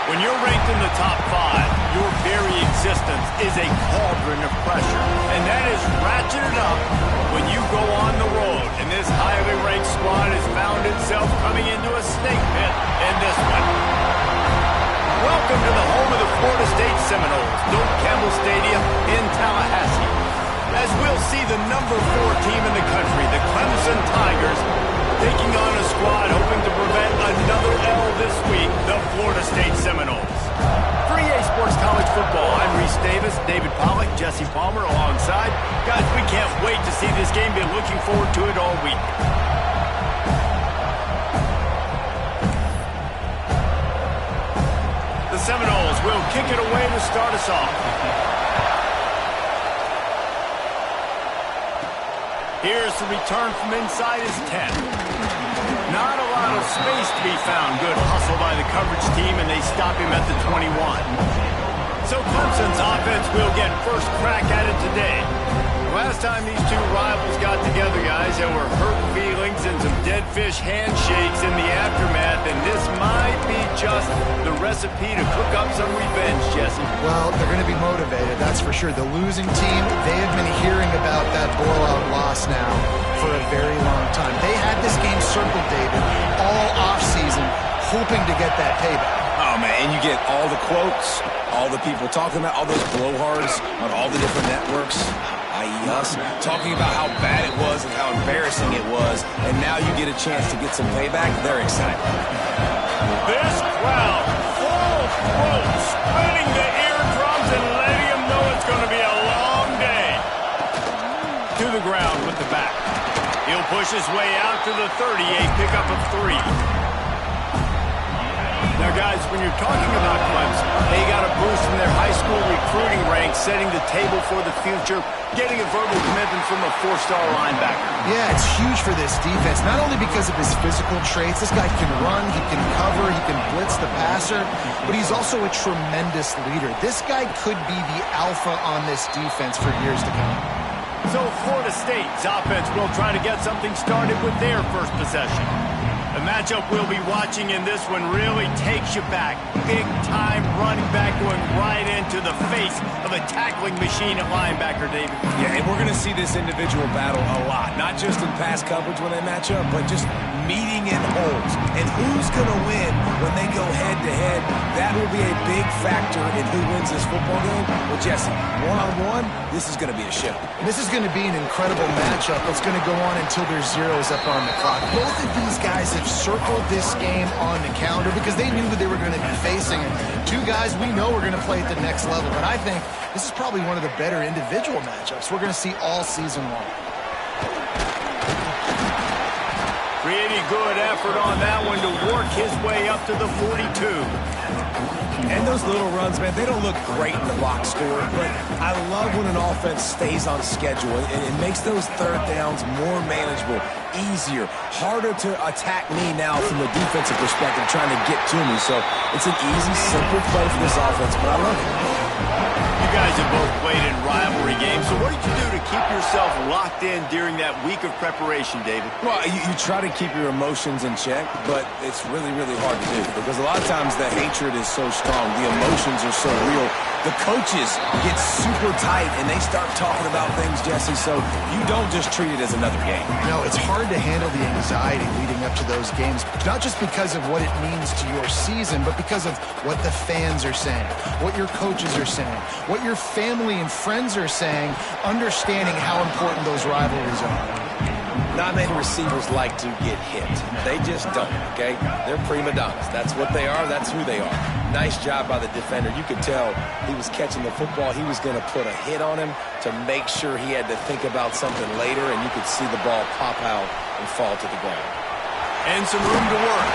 When you're ranked in the top 5, your very existence is a cauldron of pressure. And that is ratcheted up when you go on the road. And this highly ranked squad has found itself coming into a snake pit in this one. Welcome to the home of the Florida State Seminoles, Doak Campbell Stadium in Tallahassee. As we'll see the number 4 team in the country, the Clemson Tigers, taking on a squad hoping to prevent another L this week, the Florida State Seminoles. For EA Sports College Football, I'm Reese Davis, David Pollack, Jesse Palmer alongside. Guys, we can't wait to see this game. Been looking forward to it all week. The Seminoles will kick it away to start us off. Here's the return from inside his 10. Not a lot of space to be found. Good hustle by the coverage team, and they stop him at the 21. So Clemson's offense will get first crack at it today. Last time these two rivals got together, guys, there were hurt feelings and some dead fish handshakes in the aftermath, and this might be just the recipe to cook up some revenge, Jesse. Well, they're going to be motivated, that's for sure. The losing team, they have been hearing about that blowout loss now for a very long time. They had this game circled, David, all offseason, hoping to get that payback. Oh, man, and you get all the quotes, all the people talking about, all those blowhards on all the different networks, i.e. us, talking about how bad it was and how embarrassing it was, and now you get a chance to get some payback. They're excited. This crowd, full throat, splitting the eardrums and letting them know it's going to be a long day. To the ground with the back. He'll push his way out to the 38, pick up a 3. Now, guys, when you're talking about Clemson, they got a boost from their high school recruiting ranks, setting the table for the future, getting a verbal commitment from a 4-star linebacker. Yeah, it's huge for this defense, not only because of his physical traits. This guy can run, he can cover, he can blitz the passer, but he's also a tremendous leader. This guy could be the alpha on this defense for years to come. So Florida State's offense will try to get something started with their first possession. The matchup we'll be watching in this one really takes you back. Big-time running back going right into the face of a tackling machine at linebacker, David. Yeah, and we're going to see this individual battle a lot. Not just in pass coverage when they match up, but just meeting in holes. And who's going to win when they go head-to-head? That will be a big factor in who wins this football game. Well, Jesse, one-on-one, this is going to be a show. This is going to be an incredible matchup that's going to go on until there's zeros up on the clock. Both of these guys have circled this game on the calendar because they knew that they were going to be facing it. Two guys we know are going to play at the next level, but I think this is probably one of the better individual matchups we're going to see all season long. Pretty good effort on that one to work his way up to the 42. And those little runs, man, they don't look great in the box score, but I love when an offense stays on schedule. It makes those third downs more manageable, easier, harder to attack me now from the defensive perspective, trying to get to me. So it's an easy, simple play for this offense, but I love it. You guys have both played in rivalry games, so what did you do to keep yourself locked in during that week of preparation, David? Well, you try to keep your emotions in check, but it's really, really hard to do because a lot of times the hatred is so strong, the emotions are so real. The coaches get super tight and they start talking about things, Jesse, so you don't just treat it as another game. No, it's hard to handle the anxiety leading up to those games, not just because of what it means to your season, but because of what the fans are saying, what your coaches are saying, what your family and friends are saying, understanding how important those rivalries are. Not many receivers like to get hit. They just don't, okay? They're prima donnas. That's what they are. That's who they are. Nice job by the defender. You could tell he was catching the football. He was going to put a hit on him to make sure he had to think about something later, and you could see the ball pop out and fall to the ground. And some room to work.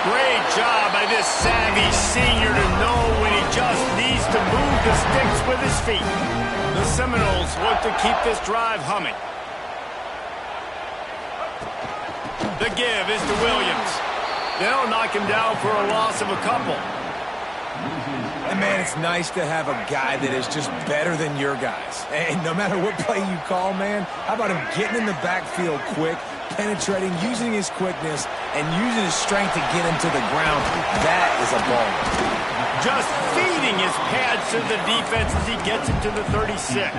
Great job by this savvy senior to know when he just needs to move the sticks with his feet. The Seminoles look to keep this drive humming. The give is to Williams. They'll knock him down for a loss of a couple. And, man, it's nice to have a guy that is just better than your guys. And no matter what play you call, man, how about him getting in the backfield quick, penetrating, using his quickness, and using his strength to get him to the ground? That is a baller. Just feeding his pads to the defense as he gets it to the 36.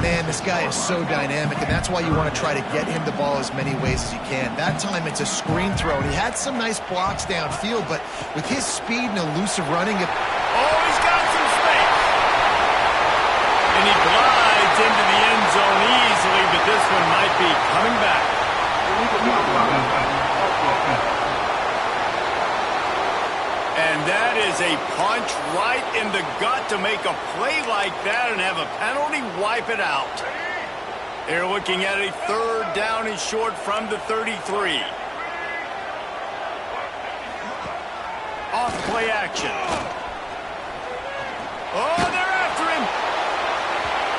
Man, this guy is so dynamic, and that's why you want to try to get him the ball as many ways as you can. That time it's a screen throw, and he had some nice blocks downfield, but with his speed and elusive running... Oh, he's got some space! And he glides into the end zone easily, but this one might be coming back. And that is a punch right in the gut to make a play like that and have a penalty wipe it out. They're looking at a third down and short from the 33. Off play action. Oh, they're after him.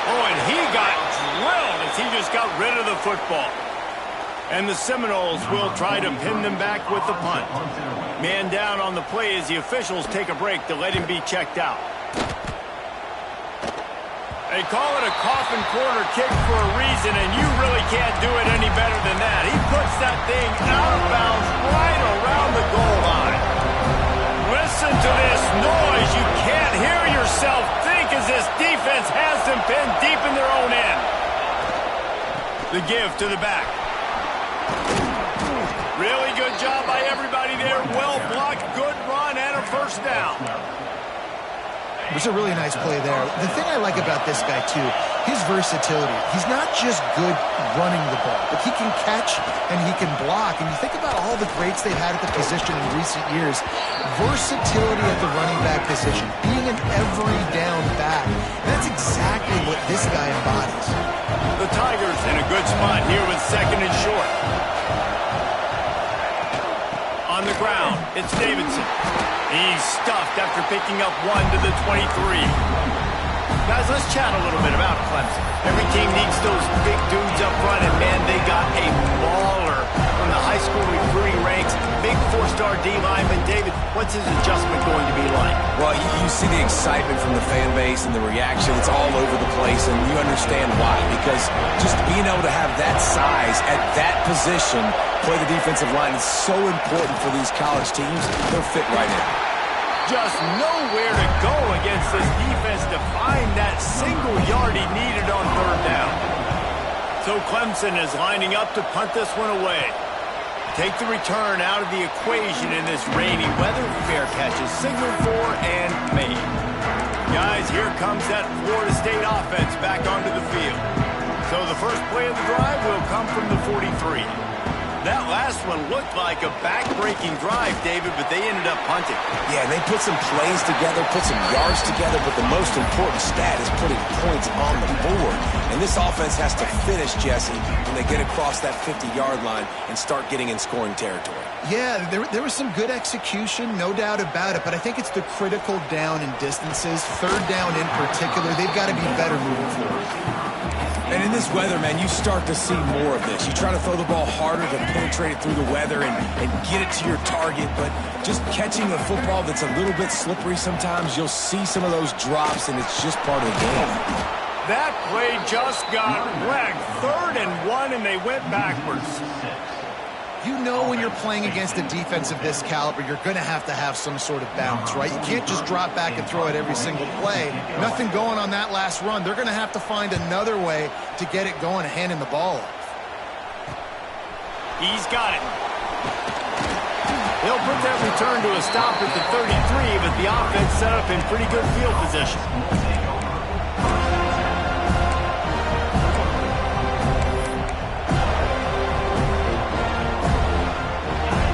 Oh, and he got drilled as he just got rid of the football. And the Seminoles will try to pin them back with the punt. Man down on the play as the officials take a break to let him be checked out. They call it a coffin corner kick for a reason, and you really can't do it any better than that. He puts that thing out of bounds right around the goal line. Listen to this noise. You can't hear yourself think as this defense has them pinned deep in their own end. The give to the back. Really good job by everybody there. Well blocked, good run, and a first down. It was a really nice play there. The thing I like about this guy, too, his versatility. He's not just good running the ball, but he can catch and he can block. And you think about all the greats they've had at the position in recent years. Versatility at the running back position, being an every down back. That's exactly what this guy embodies. The Tigers in a good spot here with second and short. On the ground, it's Davidson. He's stuffed after picking up one to the 23. Guys, let's chat a little bit about Clemson. Every team needs those big dudes up front, and man, they got a baller from the high school recruiting ranks. Big four-star D lineman. David, what's his adjustment going to be like? Well, you see the excitement from the fan base and the reaction. It's all over the place, and you understand why. Because just being able to have that size at that position, play the defensive line, is so important for these college teams. They'll fit right in. Just nowhere to go against this defense to find that single yard he needed on third down. So Clemson is lining up to punt this one away. Take the return out of the equation in this rainy weather. Fair catch is signaled for and made. Guys, here comes that Florida State offense back onto the field. So the first play of the drive will come from the 43. That last one looked like a back-breaking drive, David, but they ended up punting. Yeah, they put some plays together, put some yards together, but the most important stat is putting points on the board. And this offense has to finish, Jesse, when they get across that 50-yard line and start getting in scoring territory. Yeah, there was some good execution, no doubt about it, but I think it's the critical down and distances, third down in particular. They've got to be better moving forward. And in this weather, man, you start to see more of this. You try to throw the ball harder to penetrate it through the weather and get it to your target, but just catching a football that's a little bit slippery sometimes, you'll see some of those drops, and it's just part of the game. That play just got wrecked. 3rd and 1, and they went backwards. You know when you're playing against a defense of this caliber, you're going to have some sort of balance, right? You can't just drop back and throw it every single play. Nothing going on that last run. They're going to have to find another way to get it going and handing the ball off. He's got it. They'll put that return to a stop at the 33, but the offense set up in pretty good field position.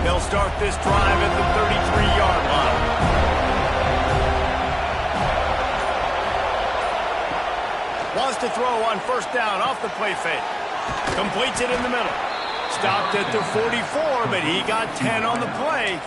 They'll start this drive at the 33-yard line. Wants to throw on first down off the play fake. Completes it in the middle. Stopped at the 44, but he got 10 on the play.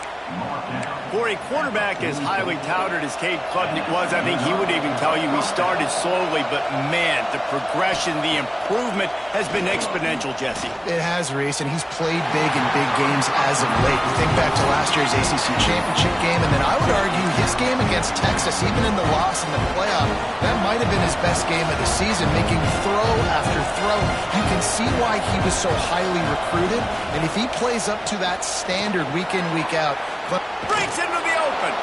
For a quarterback as highly touted as Cade Klubnik was, I think he would even tell you he started slowly, but man, the progression, the improvement has been exponential, Jesse. It has, Reese, and he's played big in big games as of late. You think back to last year's ACC championship game, and then I would argue his game against Texas, even in the loss in the playoff, that might have been his best game of the season, making throw after throw. You can see why he was so highly recruited, and if he plays up to that standard week in, week out, breaks into the open.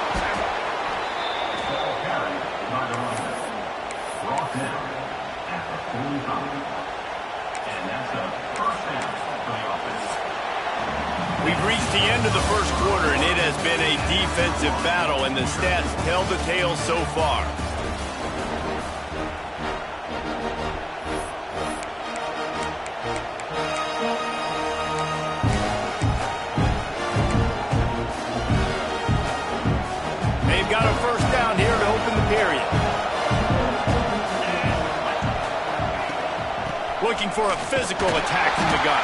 We've reached the end of the first quarter, and it has been a defensive battle, and the stats tell the tale so far. They've got a first down here to open the period. Looking for a physical attack from the gun.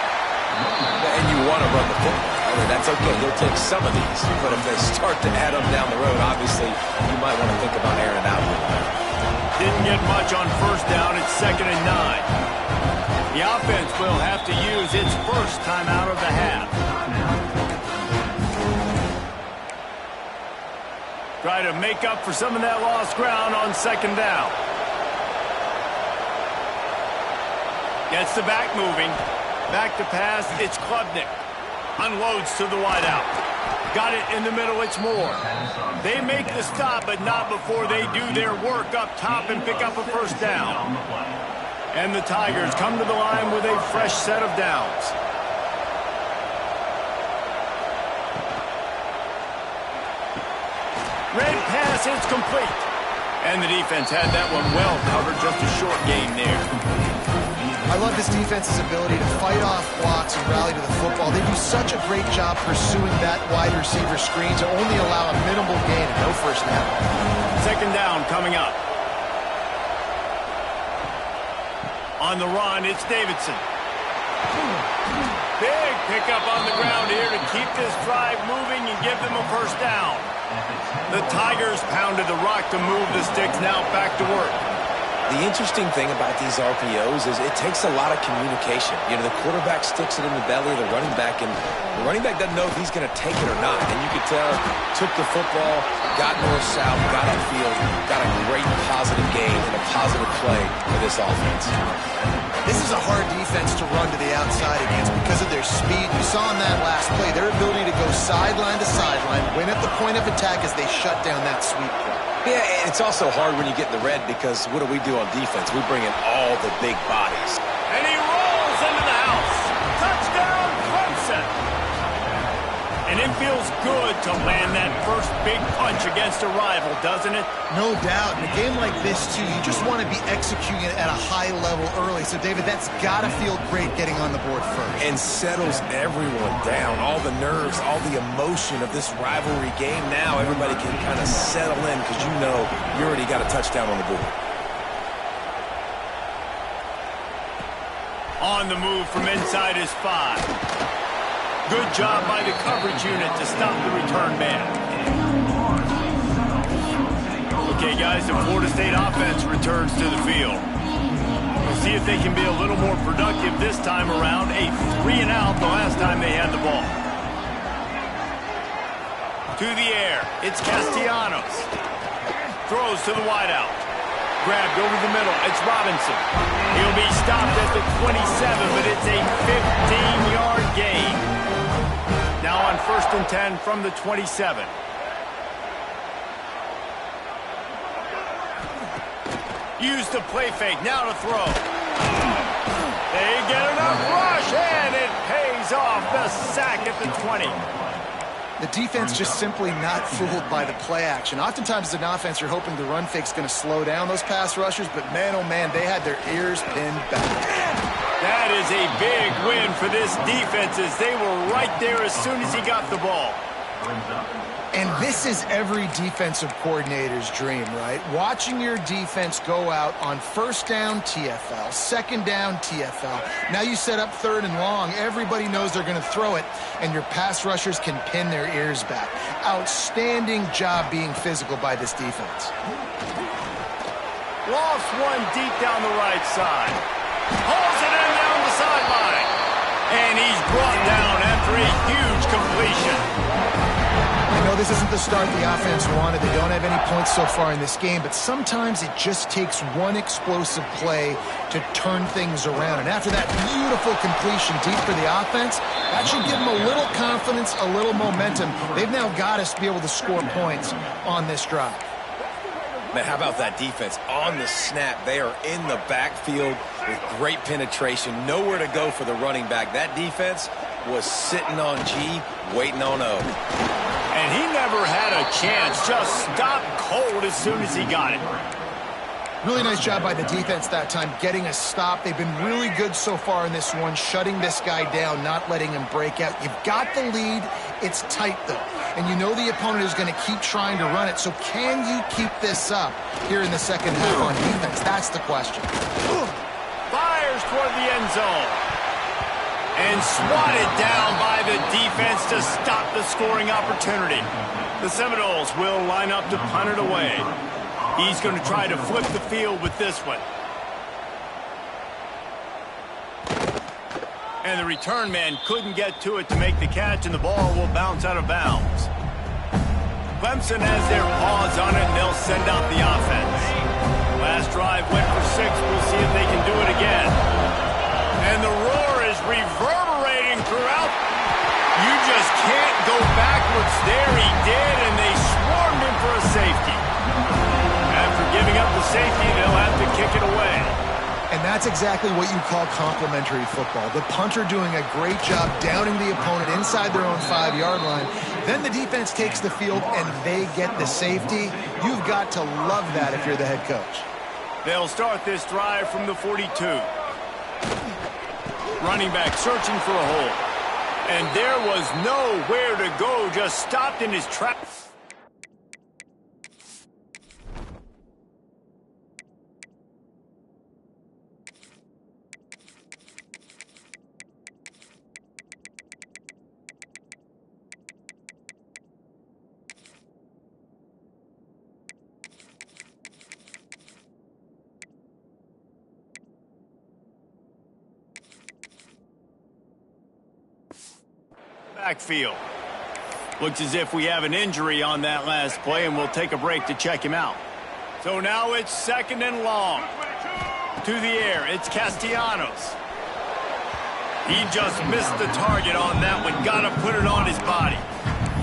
And you want to run the football. I mean, that's okay. You'll take some of these. But if they start to add them down the road, obviously, you might want to think about airing it out a little bit. Didn't get much on first down. It's 2nd and 9. The offense will have to use its first time out of the half. Try to make up for some of that lost ground on 2nd down. Gets the back moving. Back to pass, it's Klubnik. Unloads to the wideout. Got it in the middle, it's Moore. They make the stop, but not before they do their work up top and pick up a first down. And the Tigers come to the line with a fresh set of downs. Red pass, it's complete. And the defense had that one well covered, just a short game there. I love this defense's ability to fight off blocks and rally to the football. They do such a great job pursuing that wide receiver screen to only allow a minimal gain and no first down. 2nd down coming up. On the run, it's Davidson. Big pickup on the ground here to keep this drive moving and give them a first down. The Tigers pounded the rock to move the sticks, now back to work. The interesting thing about these RPOs is it takes a lot of communication. You know, the quarterback sticks it in the belly of the running back, and the running back doesn't know if he's going to take it or not. And you could tell, took the football, got north-south, got upfield, got a great positive gain and a positive play for this offense. This is a hard defense to run to the outside against because of their speed. You saw in that last play, their ability to go sideline to sideline, win at the point of attack as they shut down that sweep play. Yeah, and it's also hard when you get in the red because what do we do on defense? We bring in all the big bodies. And he rolls into the house. Touchdown, Clemson. And it feels good to land that first big punch against a rival, doesn't it? No doubt. In a game like this, too, you just want to be executing it at a high level early. So, David, that's got to feel great getting on the board first. And settles everyone down. All the nerves, all the emotion of this rivalry game now. Everybody can kind of settle in because you know you already got a touchdown on the board. On the move from inside his 5. Good job by the coverage unit to stop the return man. Okay, guys, the Florida State offense returns to the field. We'll see if they can be a little more productive this time around. A 3-and-out the last time they had the ball. To the air, it's Castellanos. Throws to the wideout. Grabbed over the middle, it's Robinson. He'll be stopped at the 27, but it's a 15-yard gain. Now on 1st and 10 from the 27. Use the play fake, now to throw. They get enough rush, and it pays off. The sack at the 20. The defense just simply not fooled by the play action. Oftentimes as an offense, you're hoping the run fake's going to slow down those pass rushers, but man, oh man, they had their ears pinned back. That is a big win for this defense as they were right there as soon as he got the ball. And this is every defensive coordinator's dream, right? Watching your defense go out on 1st down TFL, 2nd down TFL. Now you set up 3rd and long. Everybody knows they're going to throw it, and your pass rushers can pin their ears back. Outstanding job being physical by this defense. Lost one deep down the right side. Hauls it in down the sideline. And he's brought down after a huge completion. I know this isn't the start the offense wanted. They don't have any points so far in this game, but sometimes it just takes one explosive play to turn things around. And after that beautiful completion deep for the offense, that should give them a little confidence, a little momentum. They've now got us to be able to score points on this drive. Man, how about that defense? On the snap, they are in the backfield with great penetration. Nowhere to go for the running back. That defense was sitting on G, waiting on O. And he never had a chance. Just stopped cold as soon as he got it. Really nice job by the defense that time, getting a stop. They've been really good so far in this one, shutting this guy down, not letting him break out. You've got the lead. It's tight, though. And you know the opponent is going to keep trying to run it. So can you keep this up here in the second half on defense? That's the question. Fires toward the end zone. And swatted down by the defense to stop the scoring opportunity. The Seminoles will line up to punt it away. He's going to try to flip the field with this one. And the return man couldn't get to it to make the catch, and the ball will bounce out of bounds. Clemson has their paws on it, and they'll send out the offense. Last drive went for 6. We'll see if they can do it again. And the roar is reverberating throughout. You just can't go backwards there. He did, and they swarmed him for a safety. After giving up the safety, they'll have to kick it away. And that's exactly what you call complementary football. The punter doing a great job downing the opponent inside their own 5-yard line. Then the defense takes the field and they get the safety. You've got to love that if you're the head coach. They'll start this drive from the 42. Running back searching for a hole. And there was nowhere to go, just stopped in his tracks. Backfield. Looks as if we have an injury on that last play, and we'll take a break to check him out. So now it's 2nd and long. To the air, it's Castellanos. He just missed the target on that one. Got to put it on his body.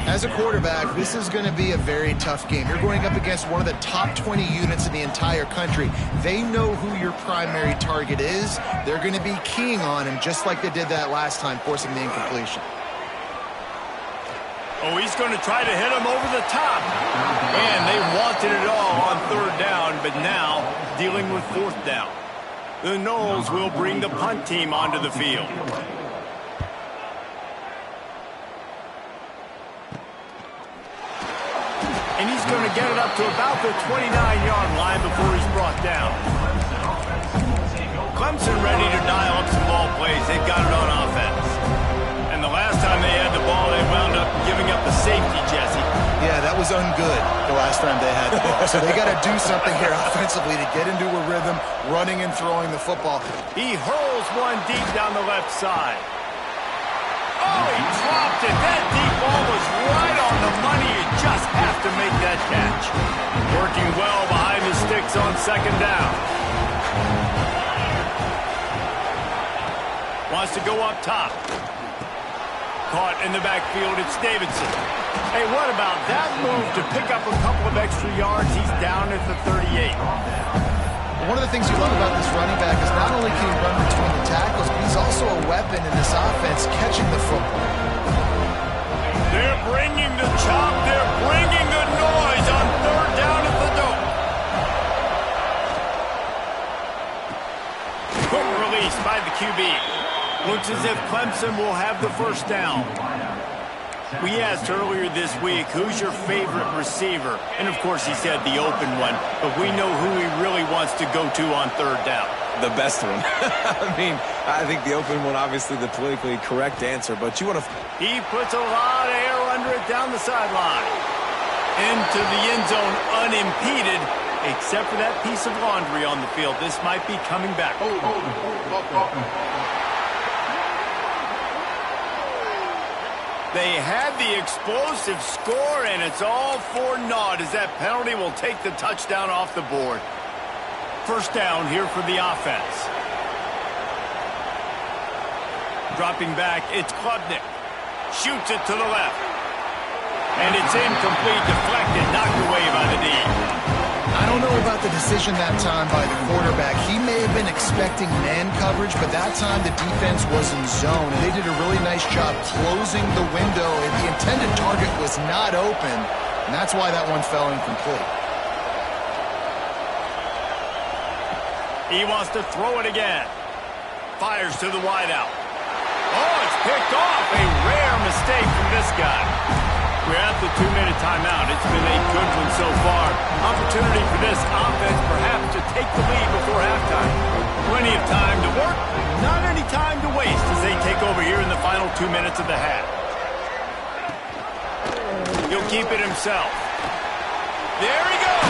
As a quarterback, this is going to be a very tough game. You're going up against one of the top 20 units in the entire country. They know who your primary target is. They're going to be keying on him, just like they did that last time, forcing the incompletion. Oh, he's going to try to hit him over the top. And they wanted it all on 3rd down, but now dealing with 4th down. The Noles will bring the punt team onto the field. And he's going to get it up to about the 29-yard line before he's brought down. Clemson ready to dial up some ball plays. They've got it on offense. And the last time they had the ball, they wound up giving up the safety, Jesse. Yeah, that was ungood the last time they had the ball. So they got to do something here offensively to get into a rhythm, running and throwing the football. He hurls one deep down the left side. Oh, he dropped it. That deep ball was right on the money. You just have to make that catch. Working well behind the sticks on 2nd down. Wants to go up top. Caught in the backfield, it's Davidson. Hey, what about that move to pick up a couple of extra yards? He's down at the 38. One of the things you love about this running back is not only can he run between the tackles, but he's also a weapon in this offense catching the football. They're bringing the chop. They're bringing the noise on 3rd down at the dome. Quick release by the QB. Looks as if Clemson will have the 1st down. We asked earlier this week, who's your favorite receiver? And, of course, he said the open one. But we know who he really wants to go to on 3rd down. The best one. I mean, I think the open one, obviously the politically correct answer. But you want to... He puts a lot of air under it down the sideline. Into the end zone unimpeded, except for that piece of laundry on the field. This might be coming back. They had the explosive score, and it's all for naught as that penalty will take the touchdown off the board. 1st down here for the offense. Dropping back, it's Klubnik. Shoots it to the left. And it's incomplete, deflected, knocked away by the D. I don't know decision that time by the quarterback. He may have been expecting man coverage, but that time the defense was in zone, and they did a really nice job closing the window, and the intended target was not open, and that's why that one fell incomplete. He wants to throw it again. Fires to the wideout. Oh, it's picked off. A rare mistake from this guy. We're at the 2-minute timeout. It's been a good one so far. Opportunity for this offense perhaps to take the lead before halftime. Plenty of time to work, not any time to waste as they take over here in the final 2 minutes of the half. He'll keep it himself. There he goes.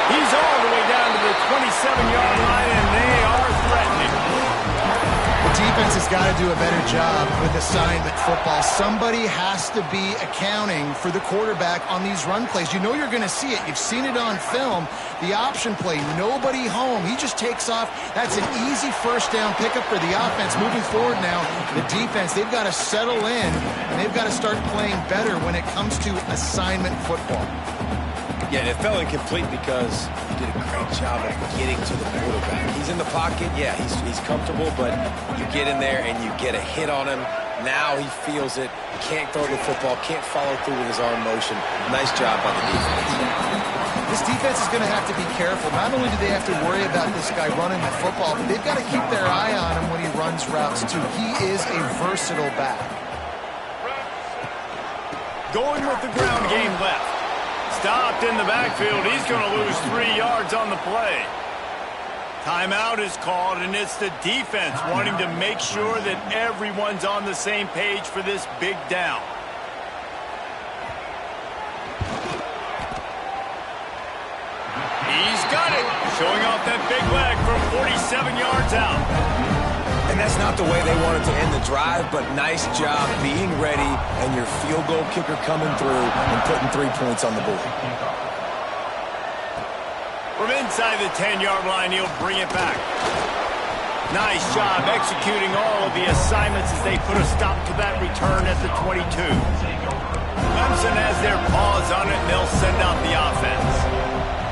He's all the way down to the 27-yard line, and they are threatening. The defense has got to do a better job with assignment football. Somebody has to be accounting for the quarterback on these run plays. You know you're going to see it. You've seen it on film. The option play, nobody home. He just takes off. That's an easy first down pickup for the offense. Moving forward now, the defense, they've got to settle in, and they've got to start playing better when it comes to assignment football. Yeah, it fell incomplete because he did a great job of getting to the quarterback. He's in the pocket. Yeah, he's comfortable, but you get in there and you get a hit on him. Now he feels it. Can't throw the football. Can't follow through with his arm motion. Nice job by the defense. This defense is going to have to be careful. Not only do they have to worry about this guy running the football, but they've got to keep their eye on him when he runs routes, too. He is a versatile back. Going with the ground game left. Stopped in the backfield. He's going to lose 3 yards on the play. Timeout is called, and it's the defense wanting to make sure that everyone's on the same page for this big down. He's got it. Showing off that big leg from 47 yards out. And that's not the way they wanted to end the drive, but nice job being ready and your field goal kicker coming through and putting 3 points on the board. From inside the 10-yard line, he'll bring it back. Nice job executing all of the assignments as they put a stop to that return at the 22. Clemson has their paws on it, and they'll send out the offense.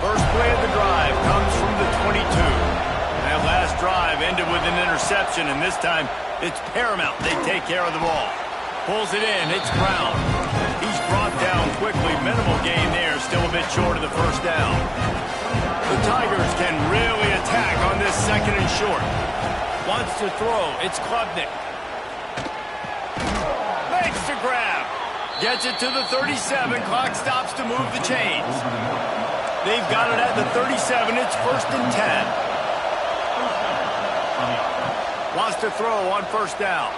First play of the drive comes from the 22. That last drive ended with an interception, and this time it's paramount they take care of the ball. Pulls it in. It's Brown. He's brought down quickly. Minimal gain there. Still a bit short of the first down. The Tigers can really attack on this second and short. Wants to throw. It's Klubnik. Makes the grab. Gets it to the 37. Clock stops to move the chains. They've got it at the 37. It's 1st and 10. Wants to throw on first down.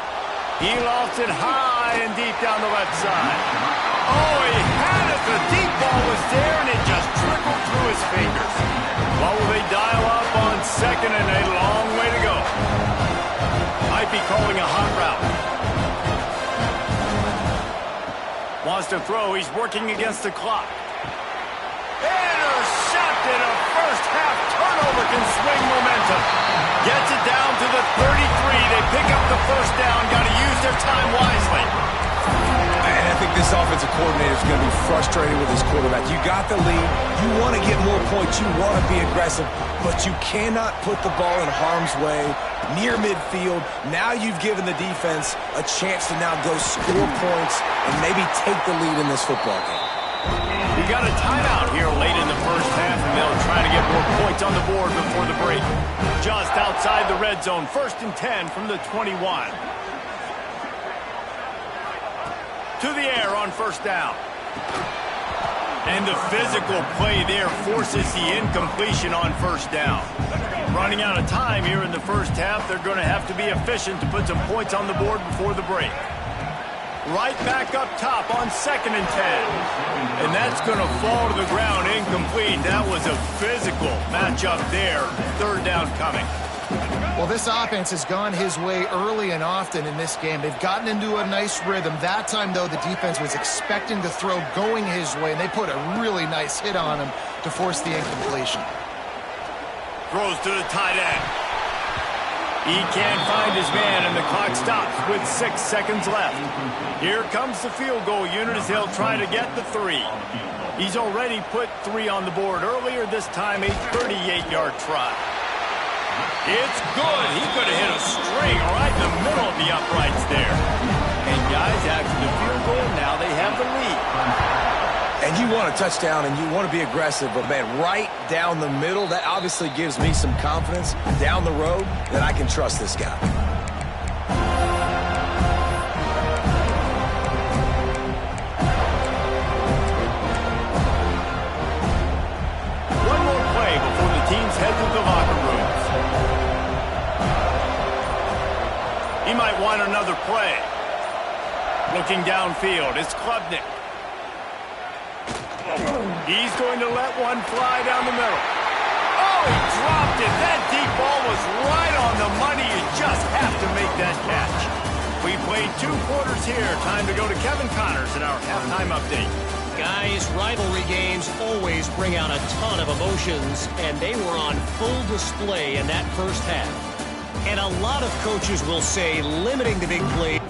He lofts it high and deep down the left side. Oh, he had it. The deep ball was there, and it just trickled through his fingers. What will they dial up on second, and a long way to go? Might be calling a hot route. Wants to throw. He's working against the clock. Intercepted. A first-half turnover can swing momentum. Gets it down to the 33. They pick up the first down. Got to use their time wisely. And I think this offensive coordinator is going to be frustrated with his quarterback. You got the lead. You want to get more points. You want to be aggressive. But you cannot put the ball in harm's way near midfield. Now you've given the defense a chance to now go score points and maybe take the lead in this football game. We got a timeout here late in the first half, and they'll try to get more points on the board before the break. Just outside the red zone, 1st and 10 from the 21. To the air on first down. And the physical play there forces the incompletion on first down. Running out of time here in the first half, they're going to have to be efficient to put some points on the board before the break. Right back up top on 2nd and 10. And that's going to fall to the ground incomplete. That was a physical matchup there. 3rd down coming. Well, this offense has gone his way early and often in this game. They've gotten into a nice rhythm. That time, though, the defense was expecting the throw going his way, and they put a really nice hit on him to force the incompletion. Throws to the tight end. He can't find his man, and the clock stops with 6 seconds left. Here comes the field goal unit as they'll try to get the 3. He's already put 3 on the board earlier, this time a 38-yard try. It's good. He could have hit a string right in the middle of the uprights there. And guys, after the field goal, now they have the lead. And you want a touchdown and you want to be aggressive, but man, right down the middle, that obviously gives me some confidence down the road that I can trust this guy. One more play before the teams head to the locker rooms. He might want another play. Looking downfield, it's Klubnik. He's going to let one fly down the middle. Oh, he dropped it. That deep ball was right on the money. You just have to make that catch. We played 2 quarters here. Time to go to Kevin Connors in our halftime update. Guys, rivalry games always bring out a ton of emotions, and they were on full display in that first half. And a lot of coaches will say limiting the big play.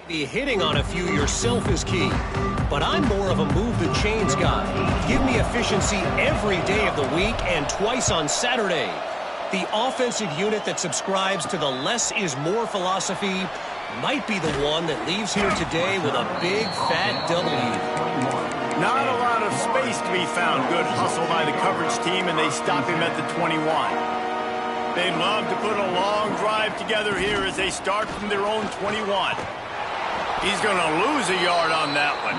Hitting on a few yourself is key, but I'm more of a move the chains guy. Give me efficiency every day of the week and twice on Saturday. The offensive unit that subscribes to the less is more philosophy might be the one that leaves here today with a big fat W. Not a lot of space to be found. Good hustle by the coverage team, and they stop him at the 21. They'd love to put a long drive together here as they start from their own 21. He's going to lose a yard on that one.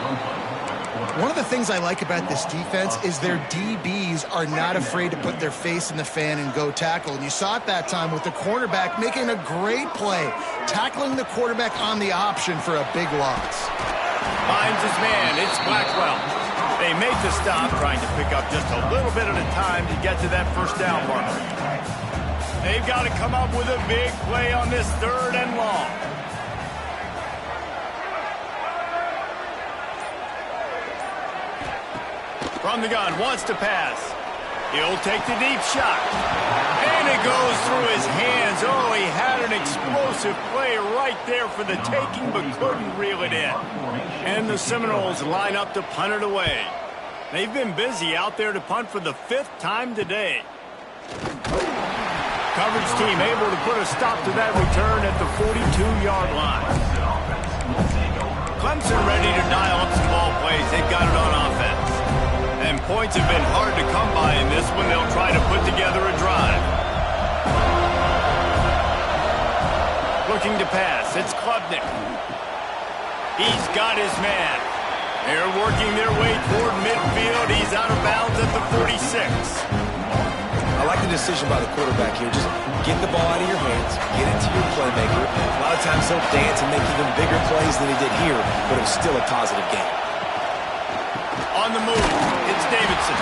One of the things I like about this defense is their DBs are not afraid to put their face in the fan and go tackle. And you saw it that time with the cornerback making a great play, tackling the quarterback on the option for a big loss. Finds his man. It's Blackwell. They make the stop, trying to pick up just a little bit at a time to get to that first down marker. They've got to come up with a big play on this 3rd and long. From the gun, wants to pass. He'll take the deep shot. And it goes through his hands. Oh, he had an explosive play right there for the taking, but couldn't reel it in. And the Seminoles line up to punt it away. They've been busy out there to punt for the 5th time today. Coverage team able to put a stop to that return at the 42-yard line. Clemson ready to dial up some ball plays. They've got it on offense. And points have been hard to come by in this one. They'll try to put together a drive. Looking to pass. It's Klubnik. He's got his man. They're working their way toward midfield. He's out of bounds at the 46. I like the decision by the quarterback here. Just get the ball out of your hands, get it to your playmaker. A lot of times he'll dance and make even bigger plays than he did here, but it was still a positive game. On the move, it's Davidson.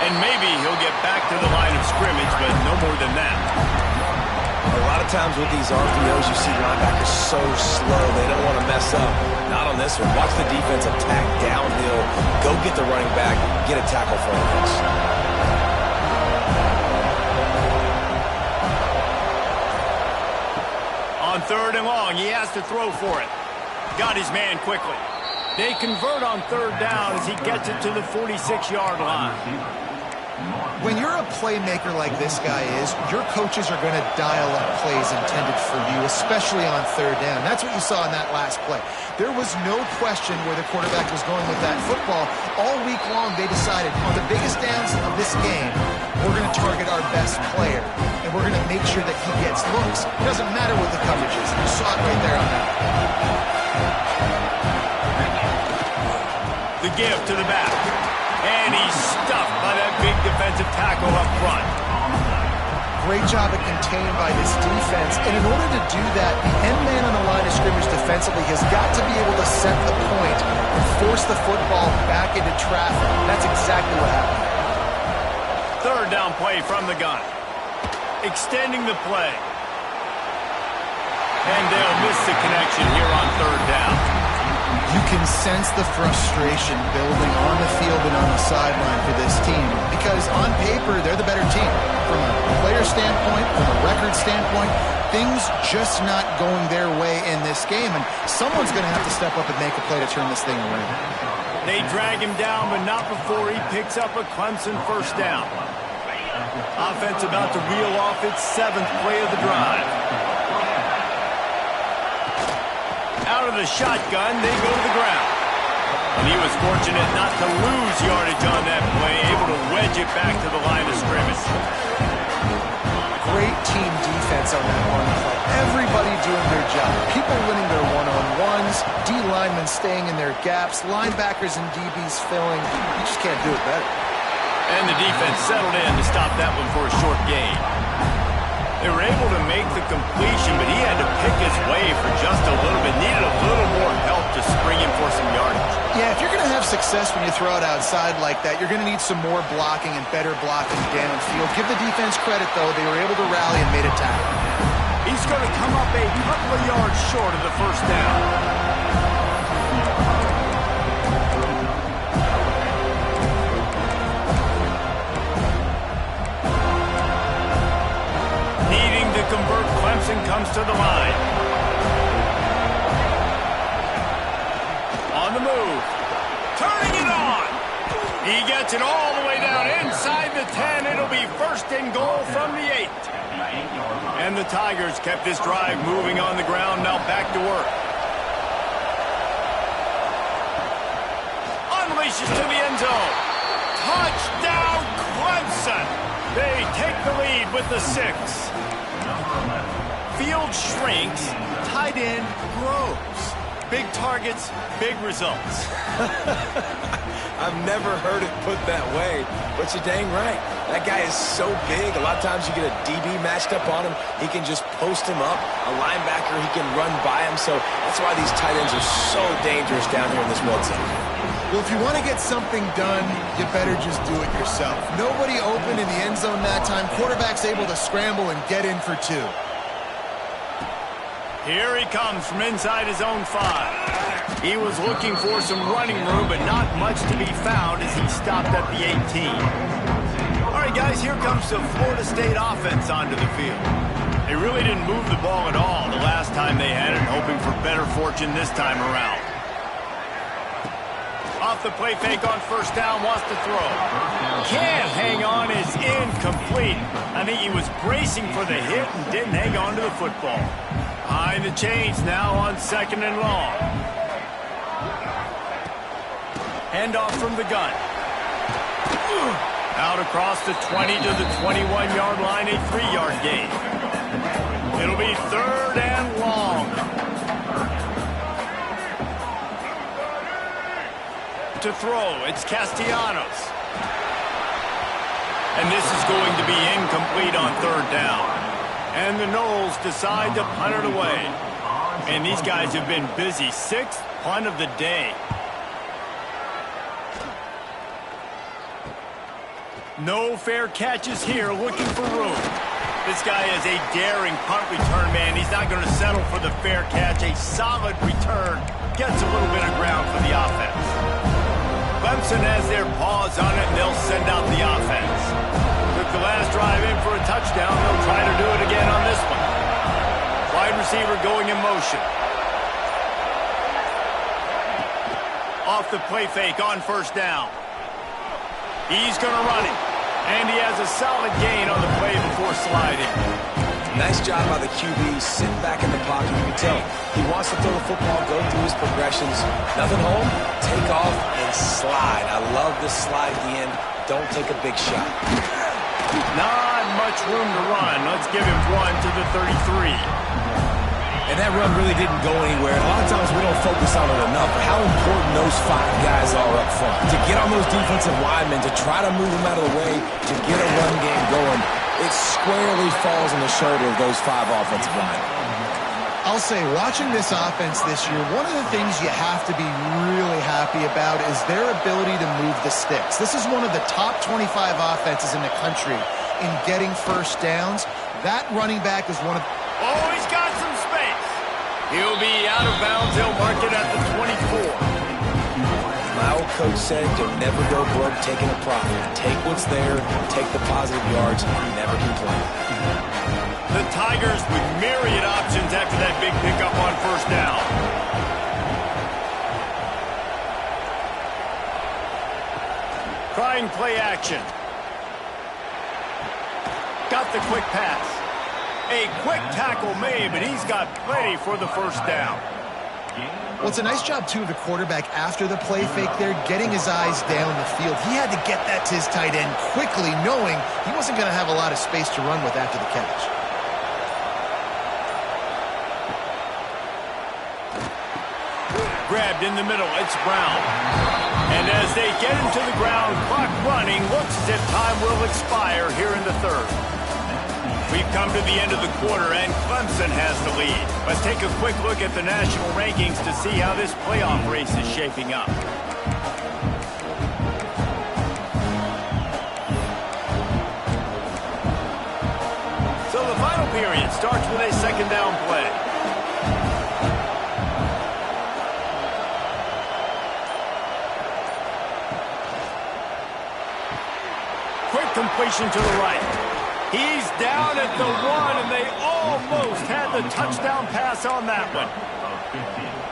And maybe he'll get back to the line of scrimmage, but no more than that. A lot of times with these RPOs, you see linebackers so slow, they don't want to mess up. Not on this one. Watch the defense attack downhill, go get the running back, get a tackle for a loss. On 3rd and long, he has to throw for it. Got his man quickly. They convert on 3rd down as he gets it to the 46-yard line. When you're a playmaker like this guy is, your coaches are going to dial up plays intended for you, especially on 3rd down. That's what you saw in that last play. There was no question where the quarterback was going with that football. All week long, they decided on the biggest downs of this game, we're going to target our best player, and we're going to make sure that he gets looks. It doesn't matter what the coverage is. You saw it right there on that. The give to the back. And he's stuffed by that big defensive tackle up front. Great job of contained by this defense. And in order to do that, the end man on the line of scrimmage defensively has got to be able to set the point and force the football back into traffic. That's exactly what happened. Third down play from the gun. Extending the play. And they'll miss the connection here on third down. You can sense the frustration building on the field and on the sideline for this team because on paper, they're the better team. From a player standpoint, from a record standpoint, things just not going their way in this game, and someone's going to have to step up and make a play to turn this thing around. They drag him down, but not before he picks up a Clemson first down. Offense about to reel off its 7th play of the drive. Out of the shotgun, they go to the ground. And he was fortunate not to lose yardage on that play, able to wedge it back to the line of scrimmage. Great team defense on that one play. Everybody doing their job. People winning their one-on-ones, D-linemen staying in their gaps, linebackers and DBs filling. You just can't do it better. And the defense settled in to stop that one for a short gain. They were able to make the completion, but he had to pick his way for just a little bit. Needed a little more help to spring him for some yardage. Yeah, if you're going to have success when you throw it outside like that, you're going to need some more blocking and better blocking downfield. Give the defense credit, though. They were able to rally and made a tackle. He's going to come up a couple of yards short of the first down. Convert, Clemson comes to the line. On the move. Turning it on. He gets it all the way down inside the 10. It'll be first and goal from the 8. And the Tigers kept this drive moving on the ground. Now back to work. Unleashes to the end zone. Touchdown, Clemson. They take the lead with the 6. Field shrinks, tight end grows. Big targets, big results. I've never heard it put that way, but you're dang right. That guy is so big. A lot of times you get a DB matched up on him. He can just post him up. A linebacker, he can run by him. So that's why these tight ends are so dangerous down here in this red zone. Well, if you want to get something done, you better just do it yourself. Nobody open in the end zone that time. Quarterback's able to scramble and get in for 2. Here he comes from inside his own 5. He was looking for some running room, but not much to be found as he stopped at the 18. All right, guys, here comes the Florida State offense onto the field. They really didn't move the ball at all the last time they had it, hoping for better fortune this time around. Off the play fake on first down, wants to throw. Can't hang on, is incomplete. I think he was bracing for the hit and didn't hang on to the football. Behind the chains now on 2nd and long. Handoff from the gun. Out across the 20 to the 21-yard line, a 3-yard gain. It'll be 3rd and long. To throw, it's Castellanos. And this is going to be incomplete on 3rd down. And the Noles decide to punt it away. And these guys have been busy. 6th punt of the day. No fair catches here, looking for room. This guy is a daring punt return man. He's not going to settle for the fair catch. A solid return. Gets a little bit of ground for the offense. Clemson has their paws on it, and they'll send out the offense. Took the last drive in for a touchdown. They'll try to do it again on this one. Wide receiver going in motion. Off the play fake on first down. He's going to run it. And he has a solid gain on the play before sliding. Nice job by the QB, sitting back in the pocket. You can tell he wants to throw the football, go through his progressions. Nothing home, take off and slide. I love this slide at the end. Don't take a big shot. Not much room to run. Let's give him 1 to the 33. And that run really didn't go anywhere. A lot of times we don't focus on it enough, but how important those 5 guys are up front. To get on those defensive linemen, to try to move them out of the way, to get a run game going, it squarely falls on the shoulder of those 5 offensive linemen. I'll say, watching this offense this year, one of the things you have to be really happy about is their ability to move the sticks. This is one of the top 25 offenses in the country in getting first downs. That running back is one of... Oh, he's got some space. He'll be out of bounds. He'll mark it at the 24. My old coach said, you'll never go broke taking a profit. Take what's there, take the positive yards, and never complain. The Tigers with myriad options after that big pickup on first down. Trying play action. Got the quick pass. A quick tackle made, but he's got plenty for the first down. Well, it's a nice job, too, of the quarterback after the play fake there, getting his eyes down the field. He had to get that to his tight end quickly, knowing he wasn't going to have a lot of space to run with after the catch. Grabbed in the middle, it's Brown. And as they get him to the ground, clock running, looks as if time will expire here in the third. We've come to the end of the quarter, and Clemson has the lead. Let's take a quick look at the national rankings to see how this playoff race is shaping up. So the final period starts with a second down play. Quick completion to the right. He's down at the 1, and they almost had the touchdown pass on that one.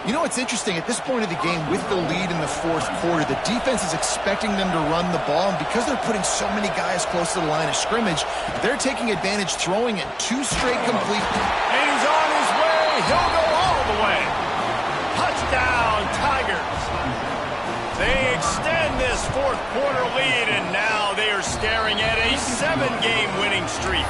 You know, it's interesting. At this point of the game, with the lead in the fourth quarter, the defense is expecting them to run the ball, and because they're putting so many guys close to the line of scrimmage, they're taking advantage, throwing it 2 straight complete. And he's on his way. He'll go all the way. Touchdown, Tigers. They extend this fourth quarter lead, and now they are staring at a 7-game winning streak.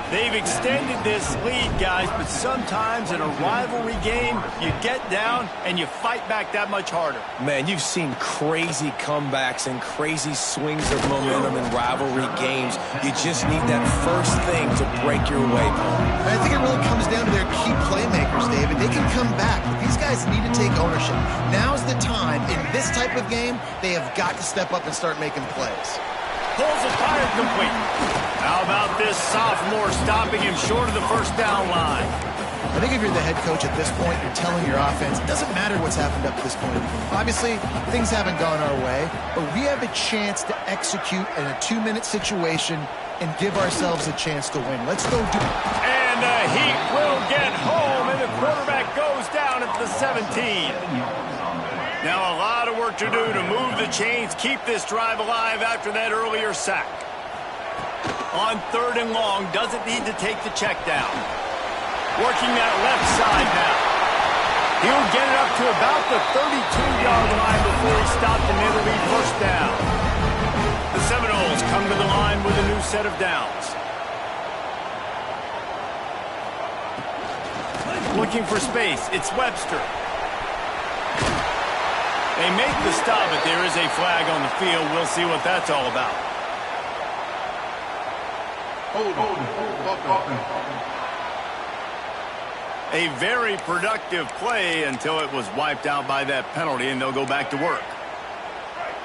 They've extended this lead, guys, but sometimes in a rivalry game, you get down and you fight back that much harder. Man, you've seen crazy comebacks and crazy swings of momentum in rivalry games. You just need that first thing to break your way, Paul. I think it really comes down to their key playmakers, David. They can come back, but these guys need to take ownership. Now's the time. In this type of game, they have got to step up and start making plays. Pulls a tire complete. How about this sophomore stopping him short of the first down line? I think if you're the head coach at this point, you're telling your offense, it doesn't matter what's happened up to this point. Obviously, things haven't gone our way, but we have a chance to execute in a 2-minute situation and give ourselves a chance to win. Let's go do it. And the Heat will get home, and the quarterback goes down at the 17. Now a lot of work to do to move the chains, keep this drive alive after that earlier sack. On 3rd and long, doesn't need to take the check down. Working that left side now. He'll get it up to about the 32-yard line before he stopped in Italy. First down. The Seminoles come to the line with a new set of downs. Looking for space. It's Webster. They make the stop, but there is a flag on the field. We'll see what that's all about. A very productive play until it was wiped out by that penalty, and they'll go back to work.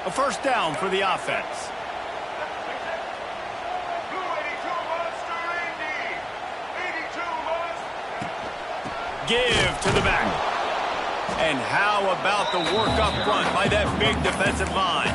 A first down for the offense. Give to the back. And how about the work up front by that big defensive line?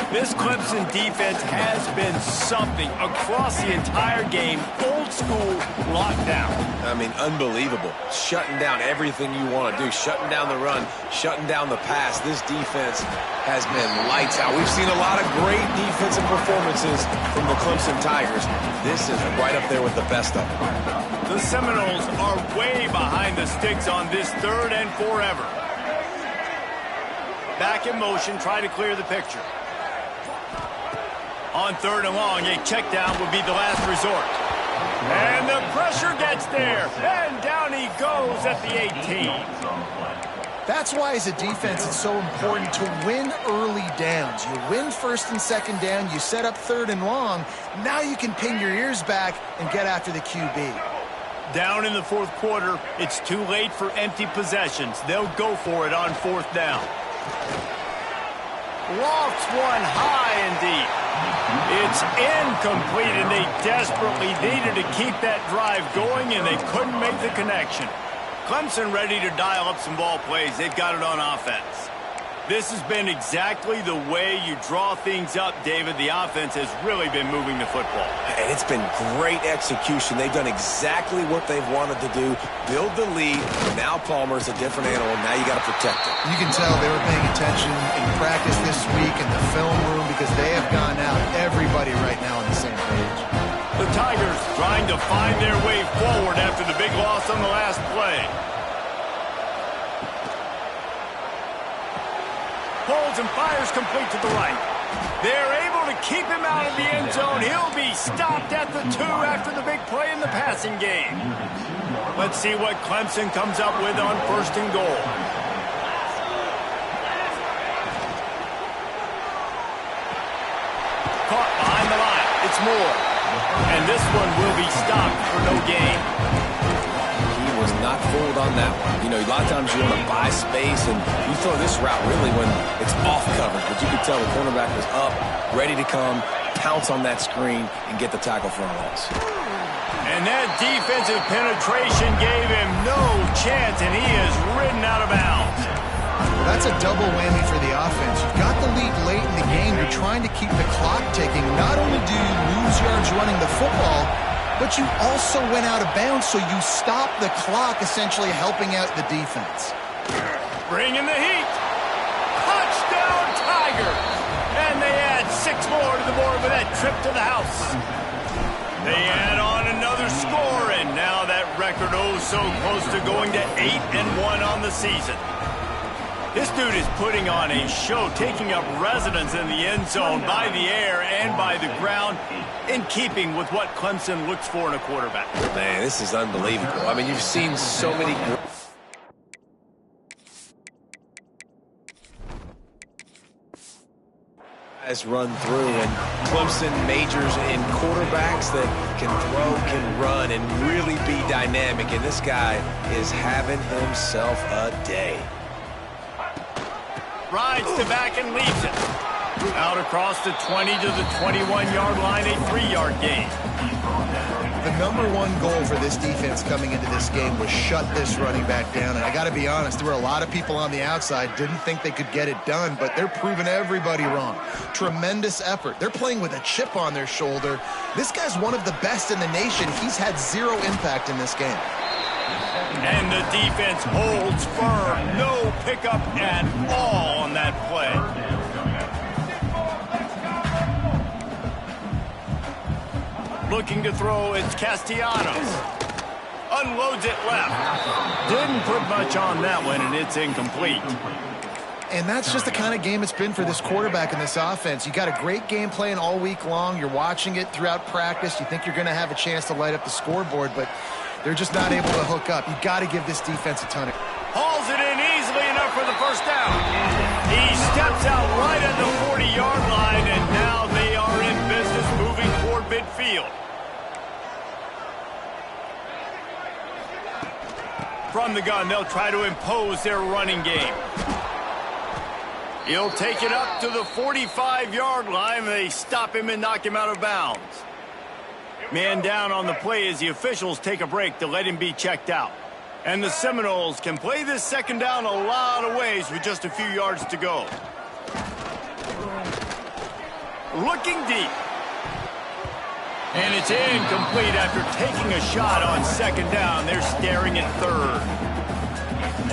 This Clemson defense has been something across the entire game. Old school lockdown. I mean, unbelievable. Shutting down everything you want to do. Shutting down the run. Shutting down the pass. This defense has been lights out. We've seen a lot of great defensive performances from the Clemson Tigers. This is right up there with the best of them. The Seminoles are way behind the sticks on this 3rd and forever. Back in motion, try to clear the picture. On 3rd and long, a check down would be the last resort. And the pressure pressure gets there, and down he goes at the 18. That's why, as a defense, it's so important to win early downs. You win first and second down, you set up third and long. Now you can pin your ears back and get after the QB. Down in the fourth quarter, it's too late for empty possessions. They'll go for it on fourth down. Lofts one high and deep. It's incomplete, and they desperately needed to keep that drive going, and they couldn't make the connection. Clemson ready to dial up some ball plays. They've got it on offense. This has been exactly the way you draw things up, David. The offense has really been moving the football. And it's been great execution. They've done exactly what they've wanted to do. Build the lead. Now Palmer's a different animal. Now you got to protect it. You can tell they were paying attention in practice this week in the film room because they have gone out, everybody right now on the same page. The Tigers trying to find their way forward after the big loss on the last play. Holds and fires complete to the right. They're able to keep him out of the end zone. He'll be stopped at the 2 after the big play in the passing game. Let's see what Clemson comes up with on first and goal. Caught behind the line. It's Moore. And this one will be stopped for no gain. He was not fooled on that one. You know, a lot of times you want to buy space, and you throw this route really when it's off coverage. But you could tell the cornerback was up, ready to come, pounce on that screen, and get the tackle for a loss. And that defensive penetration gave him no chance, and he is ridden out of bounds. That's a double whammy for the offense. You've got the lead late in the game. You're trying to keep the clock ticking. Not only do you lose yards running the football, but you also went out of bounds, so you stop the clock, essentially helping out the defense. Bringing the heat. Touchdown, Tigers. And they add 6 more to the board with that trip to the house. They add on another score, and now that record so close to going to 8-1 on the season. This dude is putting on a show, taking up residence in the end zone by the air and by the ground, in keeping with what Clemson looks for in a quarterback. Man, this is unbelievable. I mean, you've seen so many guys run through, and Clemson majors in quarterbacks that can throw, can run, and really be dynamic. And this guy is having himself a day. Rides to back and leaves it. Out across the 20 to the 21-yard line, a 3-yard gain. The #1 goal for this defense coming into this game was shut this running back down. And I got to be honest, there were a lot of people on the outside didn't think they could get it done, but they're proving everybody wrong. Tremendous effort. They're playing with a chip on their shoulder. This guy's one of the best in the nation. He's had 0 impact in this game. And the defense holds firm. No pickup at all on that play. Looking to throw, it's Castellanos. Unloads it left. Didn't put much on that one, and it's incomplete. And that's just the kind of game it's been for this quarterback and this offense. You got a great game plan all week long. You're watching it throughout practice. You think you're going to have a chance to light up the scoreboard, but they're just not able to hook up. You got to give this defense a ton of... Hauls it in easily enough for the first down. He steps out right at the 40-yard line, and now they are in business moving toward midfield. From the gun, they'll try to impose their running game. He'll take it up to the 45-yard line. They stop him and knock him out of bounds. Man down on the play as the officials take a break to let him be checked out. And the Seminoles can play this second down a lot of ways with just a few yards to go. Looking deep. And it's incomplete after taking a shot on second down. They're staring at third.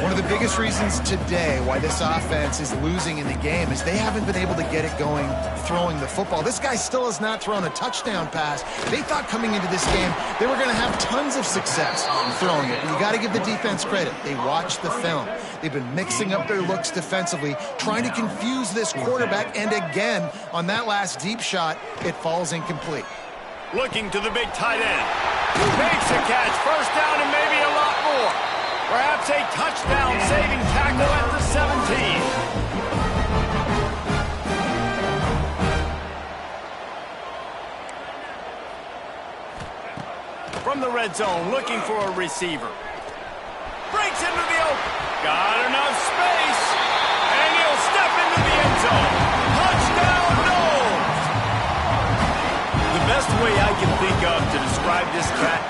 One of the biggest reasons today why this offense is losing in the game is they haven't been able to get it going throwing the football. This guy still has not thrown a touchdown pass. They thought coming into this game they were going to have tons of success throwing it. You got to give the defense credit. They watched the film. They've been mixing up their looks defensively, trying to confuse this quarterback, and again, on that last deep shot, it falls incomplete. Looking to the big tight end. Makes a catch. First down and maybe a lot more. Perhaps a touchdown-saving tackle at the 17. From the red zone, looking for a receiver. Breaks into the open. Got enough space. And he'll step into the end zone. Touchdown, Knowles! The best way I can think of to describe this cat,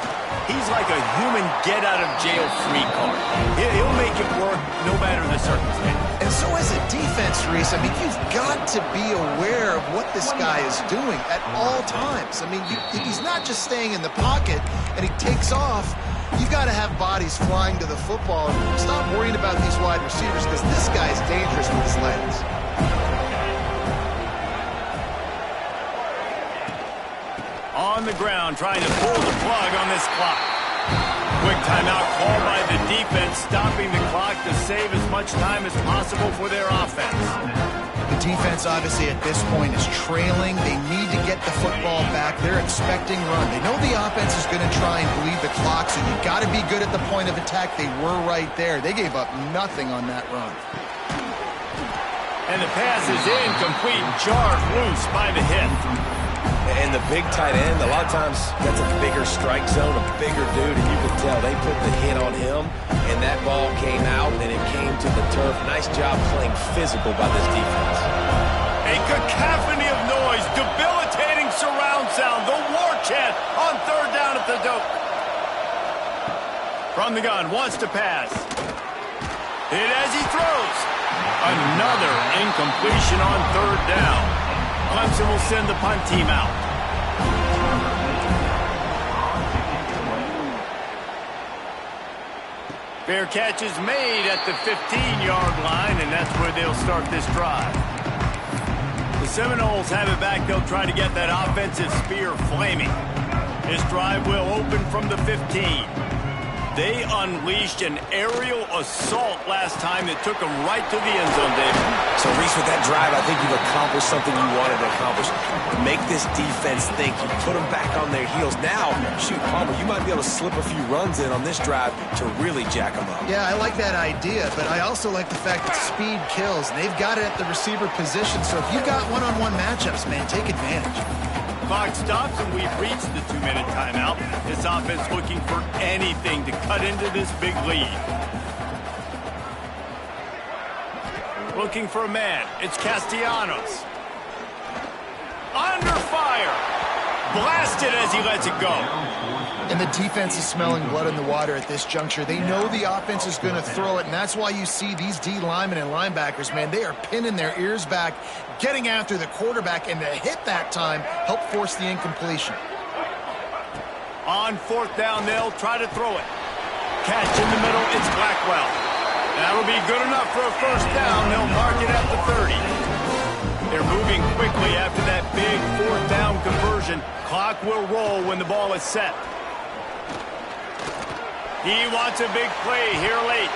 he's like a human get-out-of-jail-free card. He'll make it work no matter the circumstance. And so as a defense, Reese, I mean, you've got to be aware of what this guy is doing at all times. I mean, if he's not just staying in the pocket and he takes off, you've got to have bodies flying to the football. Stop worrying about these wide receivers because this guy is dangerous with his legs. On the ground, trying to pull the plug on this clock. Quick timeout called by the defense, stopping the clock to save as much time as possible for their offense. The defense, obviously, at this point is trailing. They need to get the football back. They're expecting run. They know the offense is going to try and bleed the clock, so you've got to be good at the point of attack. They were right there. They gave up nothing on that run. And the pass is incomplete, jarred loose by the hit. And the big tight end, a lot of times that's a bigger strike zone, a bigger dude, and you can tell they put the hit on him, and that ball came out, and it came to the turf. Nice job playing physical by this defense. A cacophony of noise, debilitating surround sound, the war chant on third down at the dope. From the gun, wants to pass. Hit as he throws. Another incompletion on third down. Clemson will send the punt team out. Fair catch is made at the 15-yard line, and that's where they'll start this drive. The Seminoles have it back. They'll try to get that offensive spear flaming. This drive will open from the 15. They unleashed an aerial assault last time that took them right to the end zone, David. So, Reese, with that drive, I think you've accomplished something you wanted to accomplish. Make this defense think. You put them back on their heels. Now, shoot, Palmer, you might be able to slip a few runs in on this drive to really jack them up. Yeah, I like that idea, but I also like the fact that speed kills. And they've got it at the receiver position, so if you've got one-on-one matchups, man, take advantage. Clock stops, and we've reached the 2-minute timeout. This offense looking for anything to cut into this big lead. Looking for a man. It's Castellanos. Under fire. Blasted as he lets it go. And the defense is smelling blood in the water at this juncture. They know the offense is going to throw it, and that's why you see these D linemen and linebackers, man, they are pinning their ears back, getting after the quarterback, and the hit that time helped force the incompletion. On fourth down, they'll try to throw it. Catch in the middle, it's Blackwell. That'll be good enough for a first down. They'll mark it at the 30. They're moving quickly after that big fourth down conversion. Clock will roll when the ball is set. He wants a big play here late.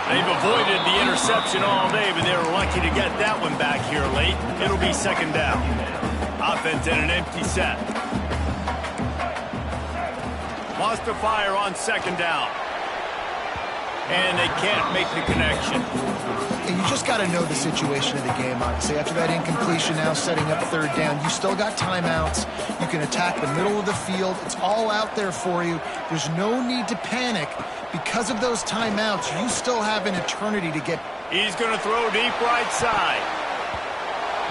They've avoided the interception all day, but they were lucky to get that one back here late. It'll be second down. Offense in an empty set. Wants to fire on second down. And they can't make the connection. And you just got to know the situation of the game, obviously. After that incompletion, now setting up third down, you still got timeouts. You can attack the middle of the field. It's all out there for you. There's no need to panic. Because of those timeouts, you still have an eternity to get. He's going to throw deep right side.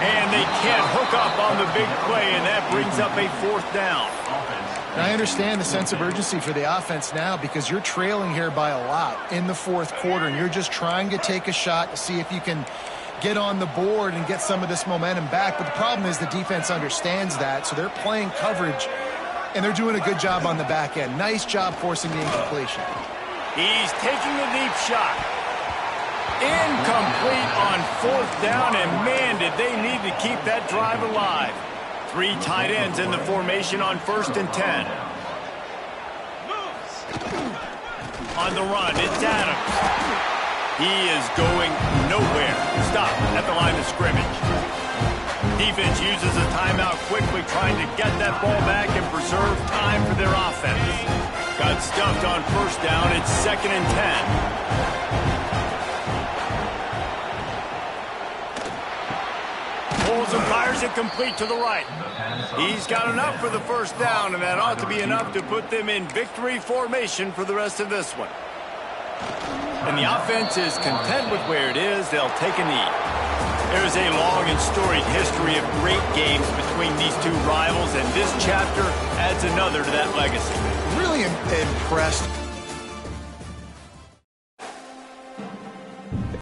And they can't hook up on the big play, and that brings up a fourth down. And I understand the sense of urgency for the offense now because you're trailing here by a lot in the fourth quarter, and you're just trying to take a shot to see if you can get on the board and get some of this momentum back. But the problem is the defense understands that, so they're playing coverage, and they're doing a good job on the back end. Nice job forcing the incompletion. He's taking a deep shot. Incomplete on fourth down, and man, did they need to keep that drive alive. 3 tight ends in the formation on 1st and 10. On the run, it's Adams. He is going nowhere. Stop at the line of scrimmage. defense uses a timeout quickly, trying to get that ball back and preserve time for their offense. Got stuffed on first down. It's 2nd and 10. Pulls and fires it complete to the right. He's got enough for the first down, and that ought to be enough to put them in victory formation for the rest of this one. And the offense is content with where it is. They'll take a knee. There's a long and storied history of great games between these two rivals, and this chapter adds another to that legacy. Really impressed